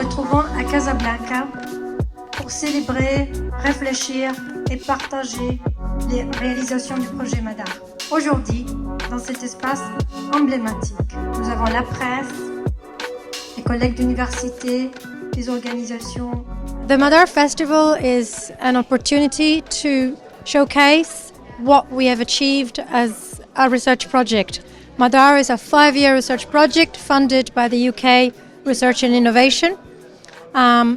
retrouvons à Casablanca pour célébrer, réfléchir et partager les réalisations du projet MADAR. Aujourd'hui, dans cet espace emblématique, nous avons la presse, les collègues d'université, les organisations. The MADAR Festival is an opportunity to showcase what we have achieved as a research project. MADAR is a 5-year research project funded by the UK Research and Innovation,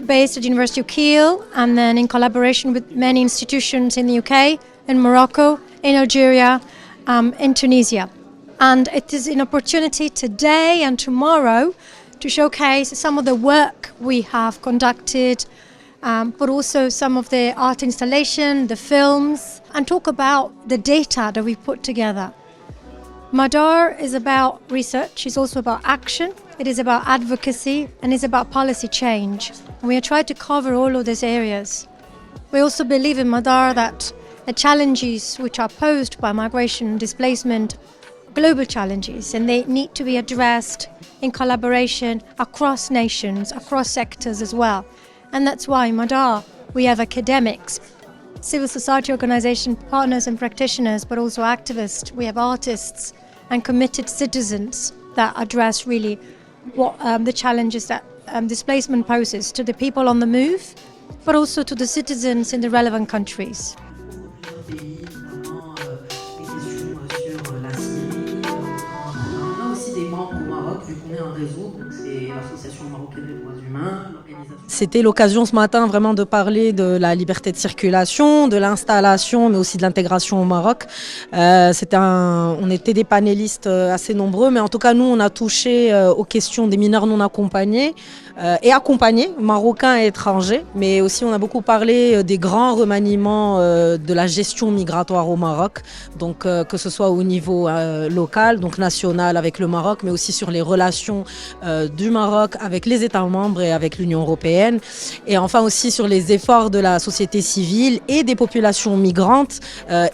based at the University of Kiel, and then in collaboration with many institutions in the UK, in Morocco, in Algeria, in Tunisia. And it is an opportunity today and tomorrow to showcase some of the work we have conducted, but also some of the art installation, the films, and talk about the data that we put together. MADAR is about research, it's also about action, it is about advocacy, and it's about policy change. And we are trying to cover all of these areas. We also believe in MADAR that the challenges which are posed by migration and displacement are global challenges, and they need to be addressed in collaboration across nations, across sectors as well. And that's why in MADAR we have academics, civil society organisation partners and practitioners, but also activists. We have artists and committed citizens that address really what the challenges that displacement poses to the people on the move, but also to the citizens in the relevant countries. On a aussi des membres au Maroc, vu qu'on est un réseau, donc c'est l'Association marocaine des droits humains, l'organisation. C'était l'occasion ce matin vraiment de parler de la liberté de circulation, de l'installation, mais aussi de l'intégration au Maroc. On était des panélistes assez nombreux, mais en tout cas nous on a touché aux questions des mineurs non accompagnés et accompagnés, marocains et étrangers, mais aussi on a beaucoup parlé des grands remaniements de la gestion migratoire au Maroc, donc que ce soit au niveau local, donc national avec le Maroc, mais aussi sur les relations du Maroc avec les États membres et avec l'Union européenne, et enfin aussi sur les efforts de la société civile et des populations migrantes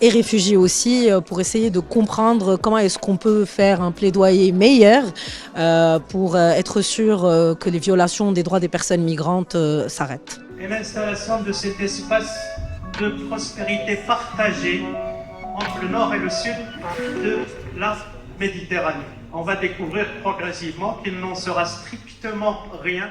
et réfugiées aussi, pour essayer de comprendre comment est-ce qu'on peut faire un plaidoyer meilleur pour être sûr que les violations des droits des personnes migrantes s'arrêtent. Et l'installation de cet espace de prospérité partagée entre le nord et le sud de la Méditerranée. On va découvrir progressivement qu'il n'en sera strictement rien.